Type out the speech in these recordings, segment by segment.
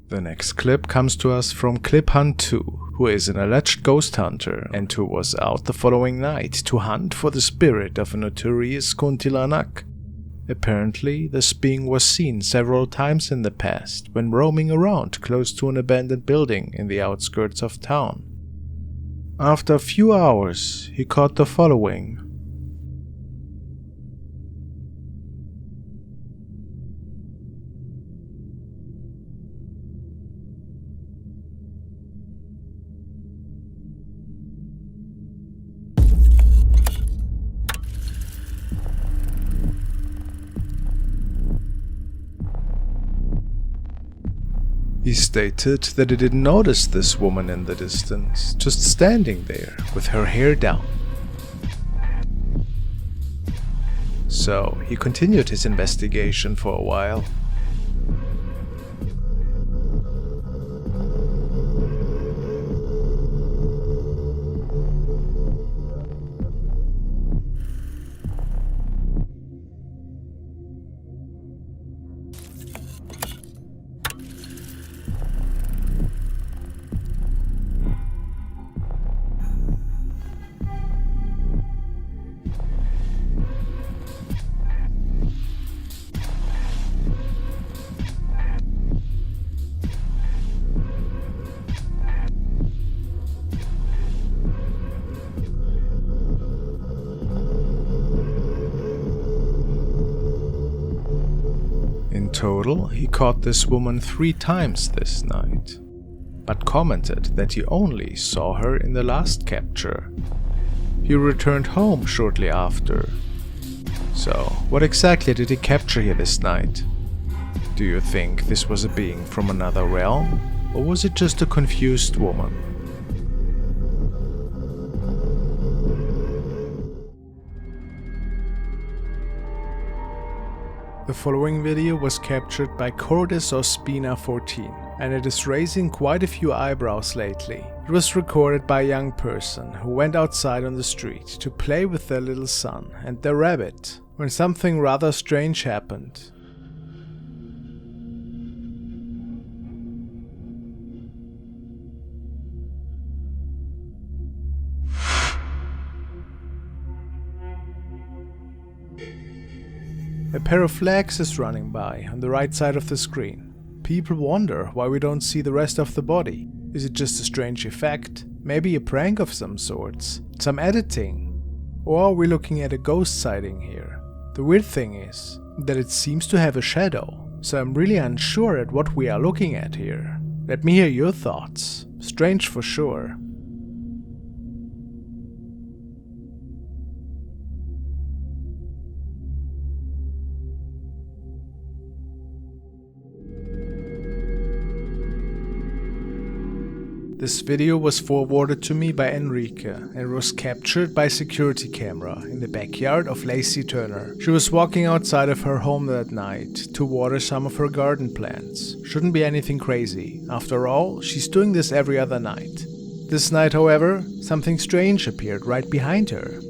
The next clip comes to us from Clip Hunt 2, who is an alleged ghost hunter and who was out the following night to hunt for the spirit of a notorious kuntilanak. Apparently, this being was seen several times in the past when roaming around close to an abandoned building in the outskirts of town. After a few hours, he caught the following. He stated that he didn't notice this woman in the distance, just standing there with her hair down. So he continued his investigation for a while. In total, he caught this woman 3 times this night, but commented that he only saw her in the last capture. He returned home shortly after. So, what exactly did he capture here this night? Do you think this was a being from another realm, or was it just a confused woman? The following video was captured by Cordes/Ospina14, and it is raising quite a few eyebrows lately. It was recorded by a young person who went outside on the street to play with their little son and their rabbit, when something rather strange happened. A pair of legs is running by on the right side of the screen. People wonder why we don't see the rest of the body. Is it just a strange effect? Maybe a prank of some sorts? Some editing? Or are we looking at a ghost sighting here? The weird thing is that it seems to have a shadow, so I'm really unsure at what we are looking at here. Let me hear your thoughts. Strange for sure. This video was forwarded to me by Enrique and was captured by security camera in the backyard of Lacey Turner. She was walking outside of her home that night to water some of her garden plants. Shouldn't be anything crazy. After all, she's doing this every other night. This night, however, something strange appeared right behind her.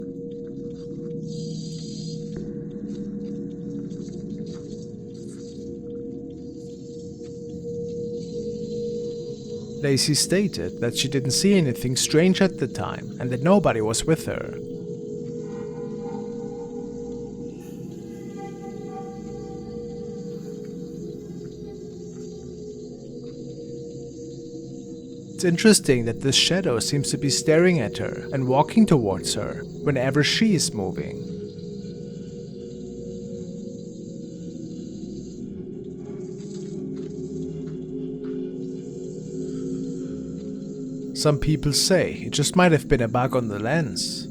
Lacey stated that she didn't see anything strange at the time and that nobody was with her. It's interesting that this shadow seems to be staring at her and walking towards her whenever she is moving. Some people say it just might have been a bug on the lens.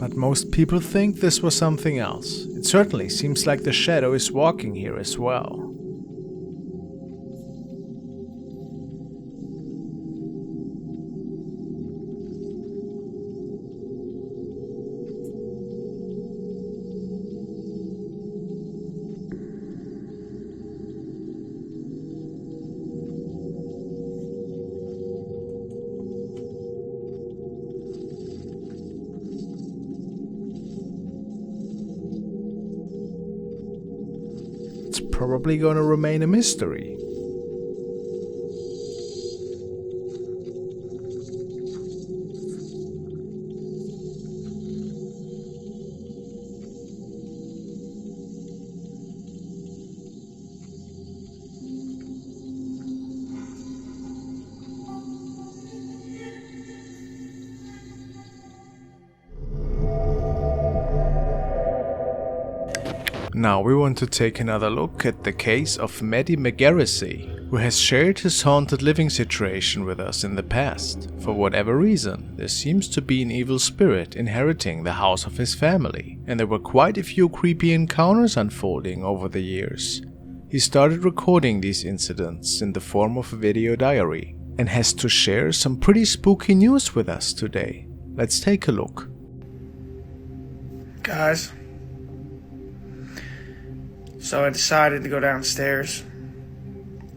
But most people think this was something else. It certainly seems like the shadow is walking here as well. It's probably gonna remain a mystery. Now we want to take another look at the case of Maddie McGarrissey, who has shared his haunted living situation with us in the past. For whatever reason, there seems to be an evil spirit inheriting the house of his family, and there were quite a few creepy encounters unfolding over the years. He started recording these incidents in the form of a video diary, and has to share some pretty spooky news with us today. Let's take a look. Guys, so I decided to go downstairs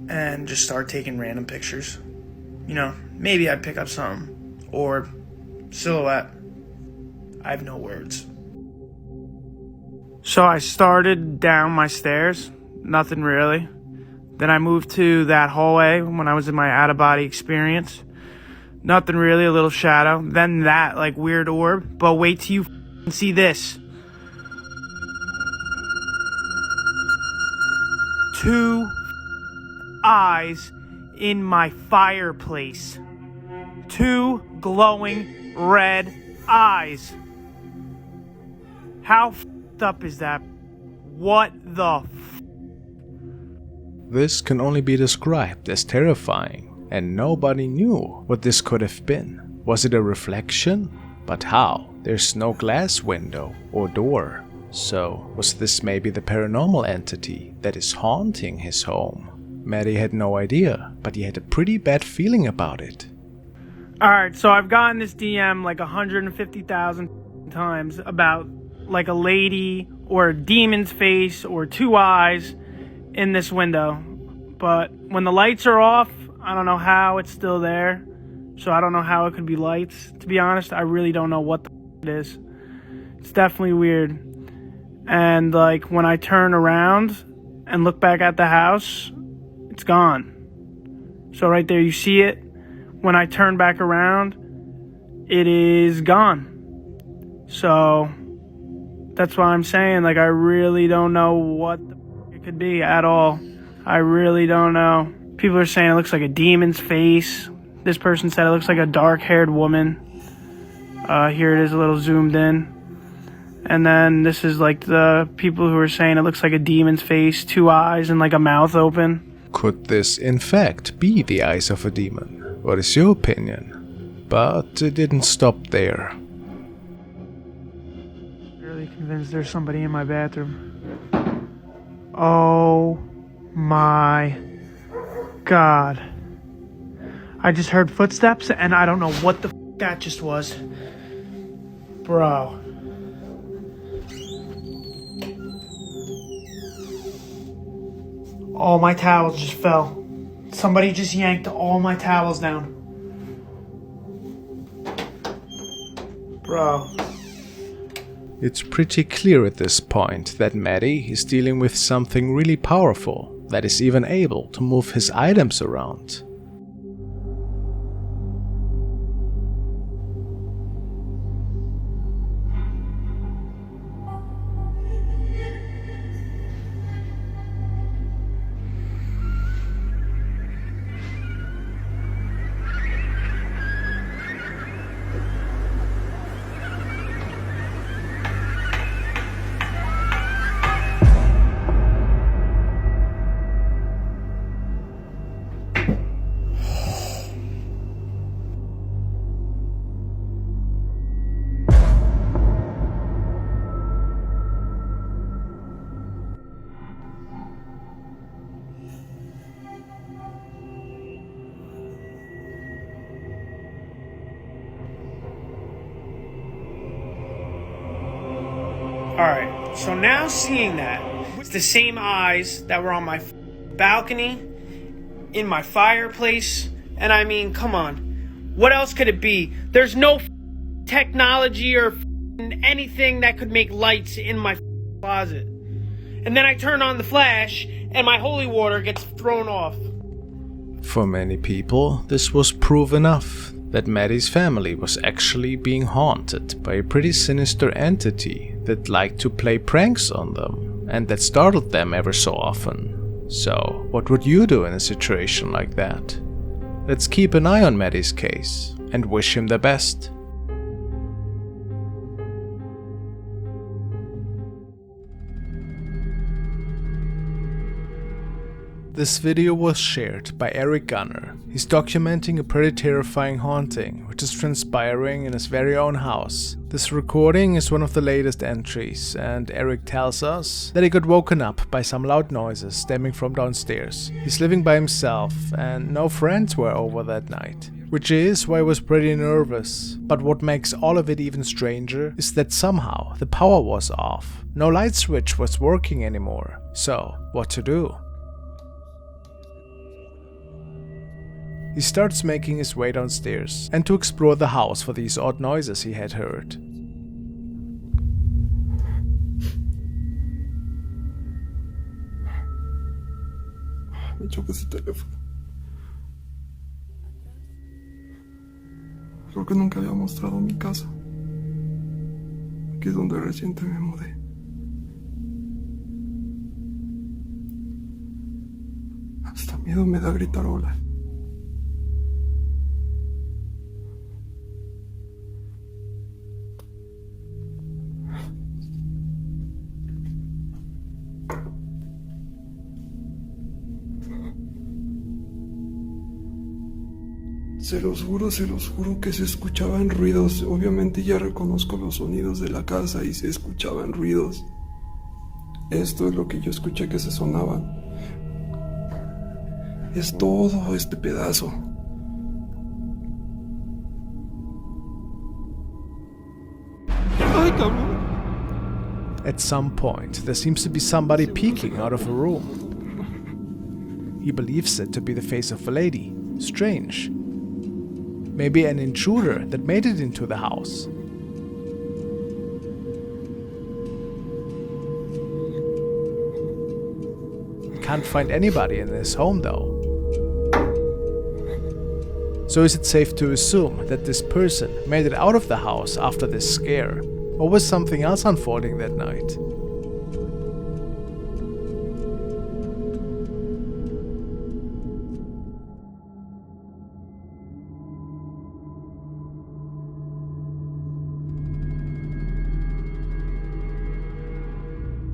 and just start taking random pictures. You know, maybe I'd pick up something, or silhouette. I have no words. So I started down my stairs, nothing really. Then I moved to that hallway when I was in my out-of-body experience. Nothing really, a little shadow. Then that, like, weird orb. But wait till you see this. 2 eyes in my fireplace. 2 glowing red eyes. How up is that? What the This can only be described as terrifying, and nobody knew what this could have been. Was it a reflection? But how? There's no glass window or door. So, was this maybe the paranormal entity that is haunting his home? Maddie had no idea, but he had a pretty bad feeling about it. Alright, so I've gotten this DM like 150,000 times about like a lady or a demon's face or 2 eyes in this window. But when the lights are off, I don't know how it's still there. So I don't know how it could be lights. To be honest, I really don't know what the it is. It's definitely weird. And like when I turn around and look back at the house, it's gone. So right there you see it. When I turn back around, it is gone. So that's why I'm saying, like, I really don't know what it could be at all. I really don't know. People are saying it looks like a demon's face. This person said it looks like a dark-haired woman. Here it is a little zoomed in. And then this is like the people who are saying it looks like a demon's face, 2 eyes and like a mouth open. Could this in fact be the eyes of a demon? What is your opinion? But it didn't stop there. Really convinced there's somebody in my bathroom. Oh my God. I just heard footsteps and I don't know what the that just was. Bro. All my towels just fell. Somebody just yanked all my towels down. Bro. It's pretty clear at this point that Maddie is dealing with something really powerful that is even able to move his items around. Alright, so now seeing that, it's the same eyes that were on my balcony, in my fireplace, and I mean, come on, what else could it be? There's no technology or anything that could make lights in my closet. And then I turn on the flash, and my holy water gets thrown off. For many people, this was proof enough that Maddie's family was actually being haunted by a pretty sinister entity that liked to play pranks on them and that startled them ever so often. So, what would you do in a situation like that? Let's keep an eye on Maddie's case and wish him the best. This video was shared by Eric Gunner. He's documenting a pretty terrifying haunting which is transpiring in his very own house. This recording is one of the latest entries, and Eric tells us that he got woken up by some loud noises stemming from downstairs. He's living by himself and no friends were over that night, which is why he was pretty nervous. But what makes all of it even stranger is that somehow the power was off. No light switch was working anymore. So, what to do? He starts making his way downstairs and to explore the house for these odd noises he had heard. Me choca ese teléfono. Creo que nunca había mostrado mi casa. Aquí es donde reciente me mudé. Hasta miedo me da gritar hola. Se los juro que se escuchaban ruidos. Obviamente ya reconozco los sonidos de la casa y se escuchaban ruidos. Esto es lo que yo escuché que se sonaban. Es todo este pedazo. ¡Ay, cabrón! At some point, there seems to be somebody peeking out of a room. He believes it to be the face of a lady. Strange. Maybe an intruder that made it into the house. Can't find anybody in this home though. So is it safe to assume that this person made it out of the house after this scare? Or was something else unfolding that night?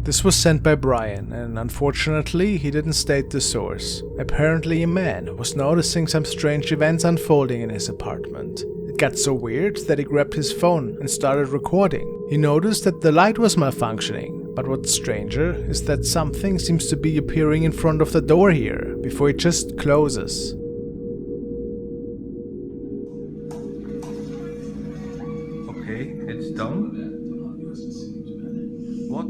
This was sent by Brian, and unfortunately he didn't state the source. Apparently a man was noticing some strange events unfolding in his apartment. It got so weird that he grabbed his phone and started recording. He noticed that the light was malfunctioning, but what's stranger is that something seems to be appearing in front of the door here, before it just closes. Okay, it's done. What?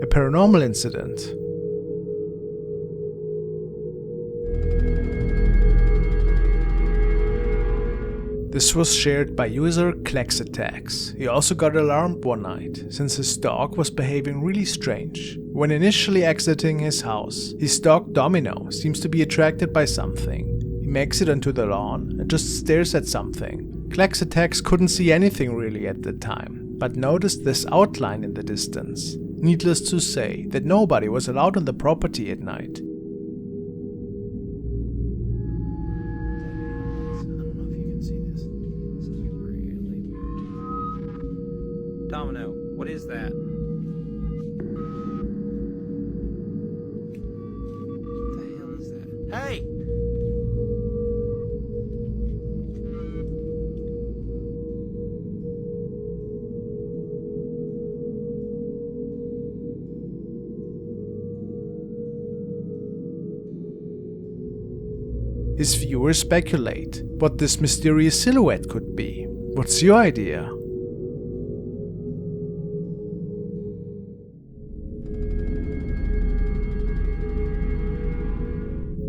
A paranormal incident. This was shared by user Attacks. He also got alarmed one night, since his dog was behaving really strange. When initially exiting his house, his dog Domino seems to be attracted by something. He makes it onto the lawn and just stares at something. Attacks couldn't see anything really at the time, but noticed this outline in the distance. Needless to say that nobody was allowed on the property at night. Domino, what is that? What the hell is that? Hey! His viewers speculate what this mysterious silhouette could be. What's your idea?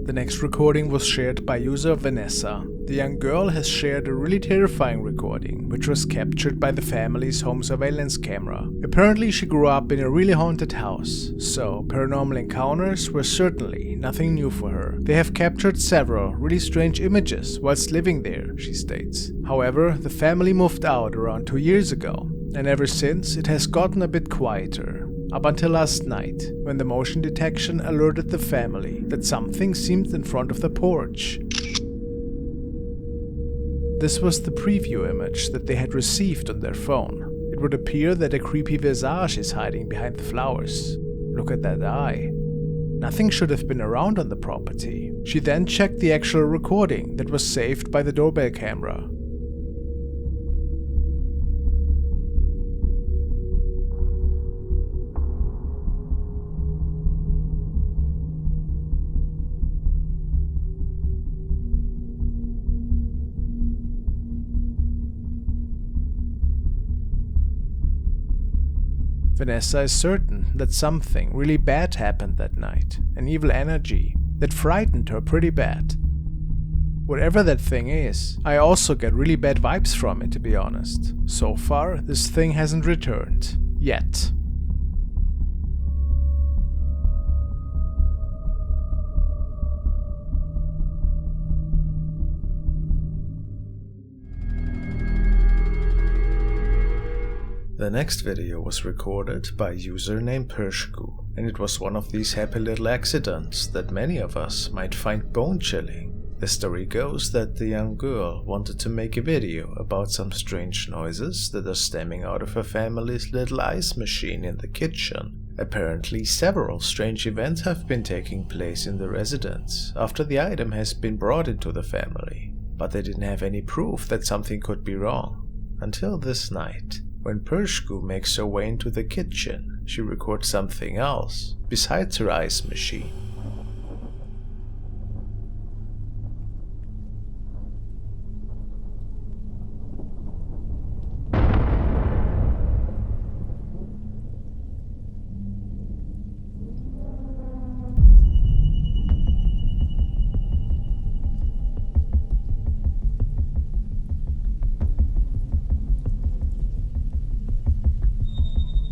The next recording was shared by user Vanessa. The young girl has shared a really terrifying recording, which was captured by the family's home surveillance camera. Apparently she grew up in a really haunted house, so paranormal encounters were certainly nothing new for her. They have captured several really strange images whilst living there, she states. However, the family moved out around 2 years ago, and ever since it has gotten a bit quieter. Up until last night, when the motion detection alerted the family that something seemed in front of the porch. This was the preview image that they had received on their phone. It would appear that a creepy visage is hiding behind the flowers. Look at that eye. Nothing should have been around on the property. She then checked the actual recording that was saved by the doorbell camera. Vanessa is certain that something really bad happened that night, an evil energy that frightened her pretty bad. Whatever that thing is, I also get really bad vibes from it, to be honest. So far, this thing hasn't returned. Yet. The next video was recorded by a user named Pershku, and it was one of these happy little accidents that many of us might find bone-chilling. The story goes that the young girl wanted to make a video about some strange noises that are stemming out of her family's little ice machine in the kitchen. Apparently, several strange events have been taking place in the residence after the item has been brought into the family, but they didn't have any proof that something could be wrong. Until this night. When Pershku makes her way into the kitchen, she records something else besides her ice machine.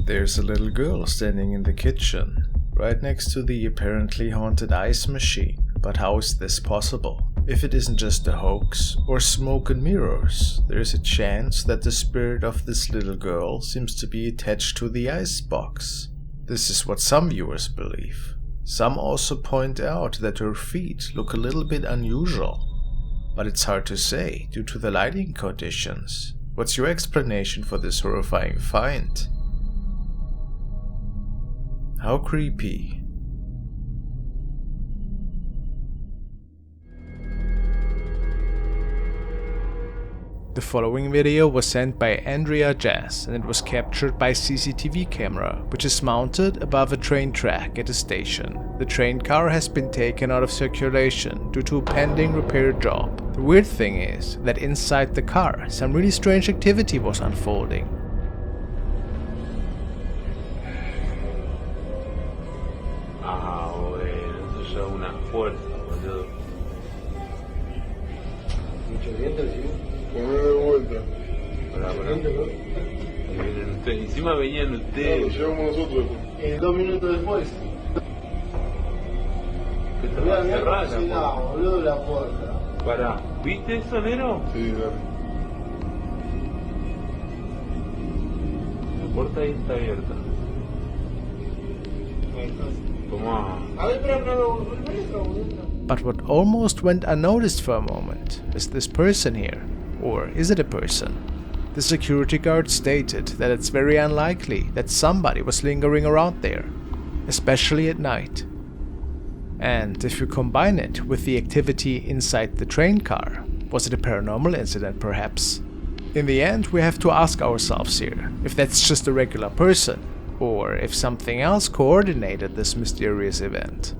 There's a little girl standing in the kitchen, right next to the apparently haunted ice machine. But how is this possible? If it isn't just a hoax or smoke and mirrors, there is a chance that the spirit of this little girl seems to be attached to the ice box. This is what some viewers believe. Some also point out that her feet look a little bit unusual. But it's hard to say due to the lighting conditions. What's your explanation for this horrifying find? How creepy. The following video was sent by Andrea Jazz, and it was captured by CCTV camera, which is mounted above a train track at a station. The train car has been taken out of circulation due to a pending repair job. The weird thing is that inside the car, some really strange activity was unfolding. Una fuerza, boludo. Mucho viento, ¿sí? Poner de vuelta. Pará. Encima venían ustedes. No, lo llevamos nosotros. 2 minutos después. Que estaba cerrada. No, boludo, la puerta. Pará, ¿viste eso, Nero? Sí, dale. La puerta ahí está abierta. But what almost went unnoticed for a moment is this person here. Or is it a person? The security guard stated that it's very unlikely that somebody was lingering around there, especially at night. And if you combine it with the activity inside the train car, was it a paranormal incident perhaps? In the end, we have to ask ourselves here if that's just a regular person, or if something else coordinated this mysterious event.